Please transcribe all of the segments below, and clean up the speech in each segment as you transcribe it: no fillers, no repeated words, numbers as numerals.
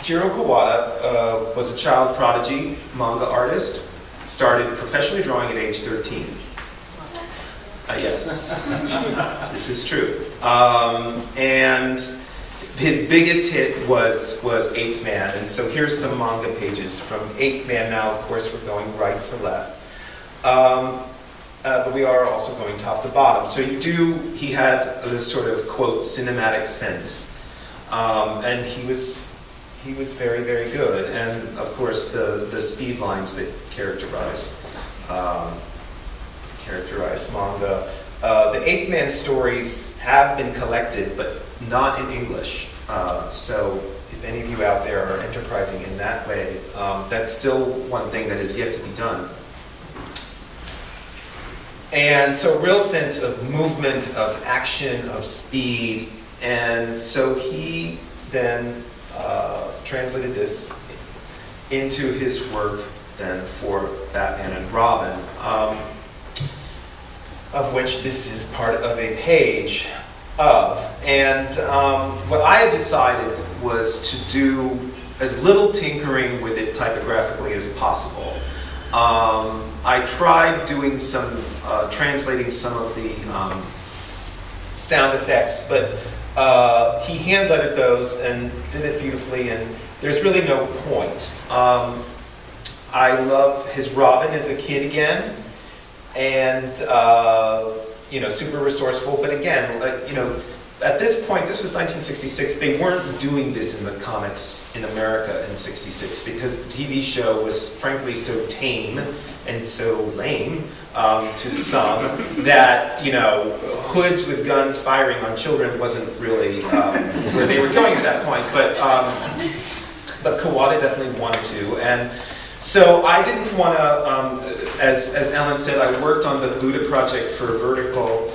Jiro Kawada was a child prodigy manga artist. Started professionally drawing at age 13. Yes, this is true. And his biggest hit was Eighth Man, and so here's some manga pages from Eighth Man. Now, of course, we're going right to left, but we are also going top to bottom. So he had this sort of, quote, cinematic sense, and he was very, very good. And of course, the speed lines that characterize manga. The Eighth Man stories have been collected, but not in English. So if any of you out there are enterprising in that way, that's still one thing that is yet to be done. And so a real sense of movement, of action, of speed. And so he then translated this into his work then for Batman and Robin, of which this is part of a page of. And what I had decided was to do as little tinkering with it typographically as possible. I tried doing some, translating some of the sound effects, but he hand-lettered those and did it beautifully, and there's really no point. I love his Robin as a kid again, and super resourceful. But again, at this point, this was 1966. They weren't doing this in the comics in America in '66 because the TV show was frankly so tame and so lame to some that hoods with guns firing on children wasn't really where they were going at that point. But Kawada definitely wanted to, and so I didn't want to, as Ellen said, I worked on the Buddha project for Vertical,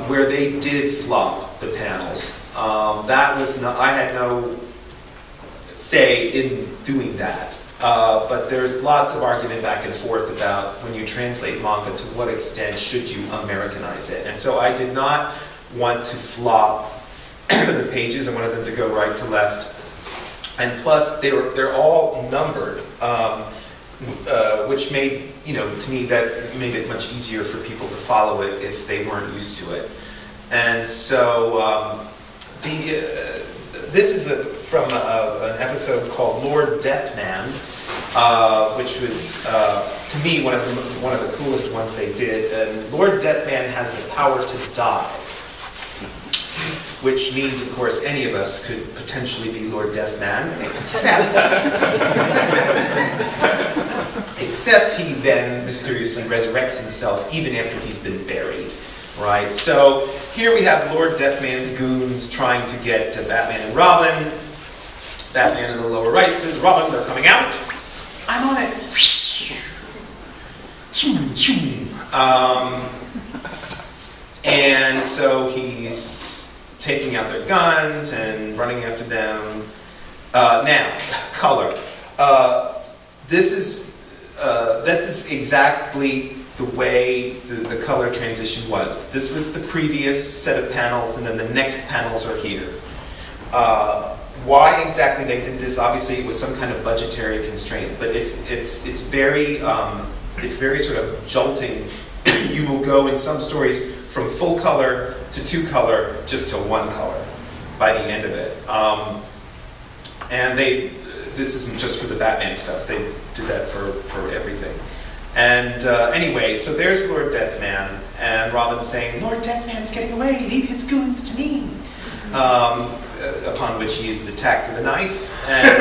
where they did flop the panels. That was not, I had no say in doing that. But there's lots of argument back and forth about when you translate manga, to what extent should you Americanize it. And so I did not want to flop the pages. I wanted them to go right to left. And plus, they're all numbered, which made, to me, that made it much easier for people to follow it if they weren't used to it. And so this is from an episode called Lord Deathman, which was, to me, one of the coolest ones they did. And Lord Deathman has the power to die, which means, of course, any of us could potentially be Lord Deathman, except he then mysteriously resurrects himself even after he's been buried, right? So here we have Lord Deathman's goons trying to get to Batman and Robin. Batman in the lower right says, "Robin, they're coming out." I'm on it. And so he's taking out their guns and running after them. Now, color. This is exactly the way the color transition was. This was the previous set of panels, and then the next panels are here. Why exactly they did this? Obviously, it was some kind of budgetary constraint, but it's very sort of jolting. You will go in some stories from full color to 2-color, just to 1 color by the end of it. And this isn't just for the Batman stuff. They did that for everything. And anyway, so there's Lord Deathman, and Robin's saying, "Lord Deathman's getting away, leave his goons to me." Upon which he is attacked with a knife, and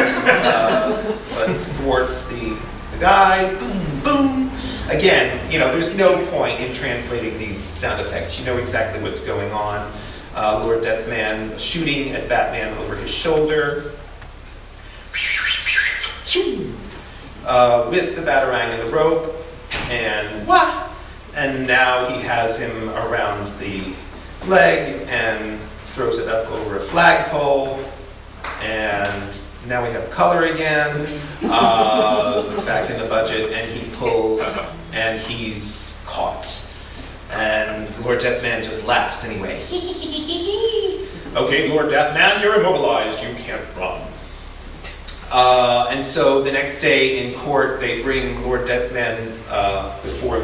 but thwarts the guy. Boom, boom. Again, there's no point in translating these sound effects. You know exactly what's going on. Lord Deathman shooting at Batman over his shoulder. With the batarang and the rope, and what? And now he has him around the leg and throws it up over a flagpole, and now we have color again, back in the budget, and he pulls, and he's caught. And Lord Deathman just laughs anyway. "Okay, Lord Deathman, you're immobilized, you can't run." And so the next day in court, they bring Lord Deathman before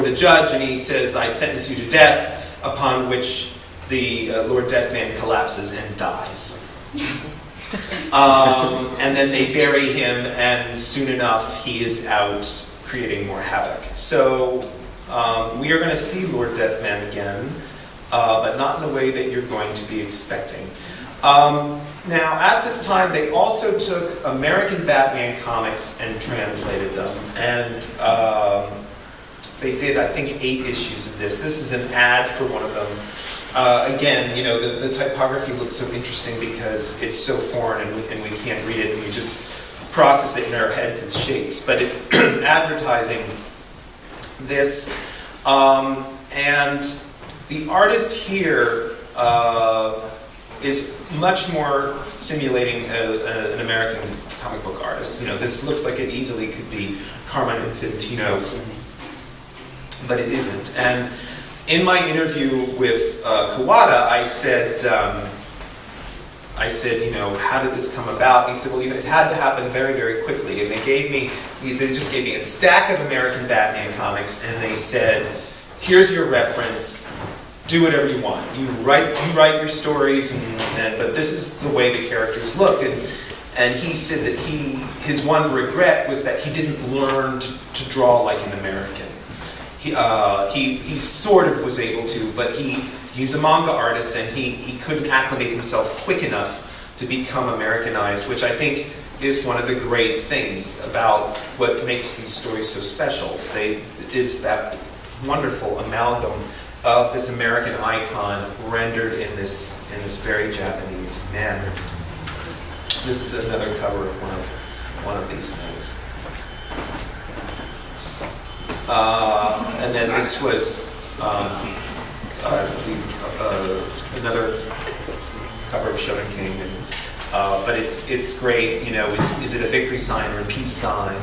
the judge, and he says, "I sentence you to death," upon which the Lord Deathman collapses and dies. And then they bury him, and soon enough he is out creating more havoc. So we are going to see Lord Deathman again, but not in the way that you're going to be expecting. Now, at this time, they also took American Batman comics and translated them, and they did, I think, 8 issues of this. This is an ad for one of them. Again, you know, the typography looks so interesting because it's so foreign and we can't read it, and we just process it in our heads as shapes. But it's advertising this. And the artist here is much more simulating an American comic book artist. You know, this looks like it easily could be Carmine Infantino, but it isn't. And in my interview with Kawada, I said, you know, how did this come about? And he said, well, you know, it had to happen very, very quickly. And they just gave me a stack of American Batman comics, and they said, here's your reference. Do whatever you want. You write your stories, but this is the way the characters look. And he said that his one regret was that he didn't learn to draw like an American. He sort of was able to, but he's a manga artist, and he couldn't acclimate himself quick enough to become Americanized, which I think is one of the great things about what makes these stories so special. Is that wonderful amalgam of this American icon rendered in this very Japanese manner. This is another cover of one of these things. And then this was another cover of Shonen King, but it's great. You know, is it a victory sign or a peace sign?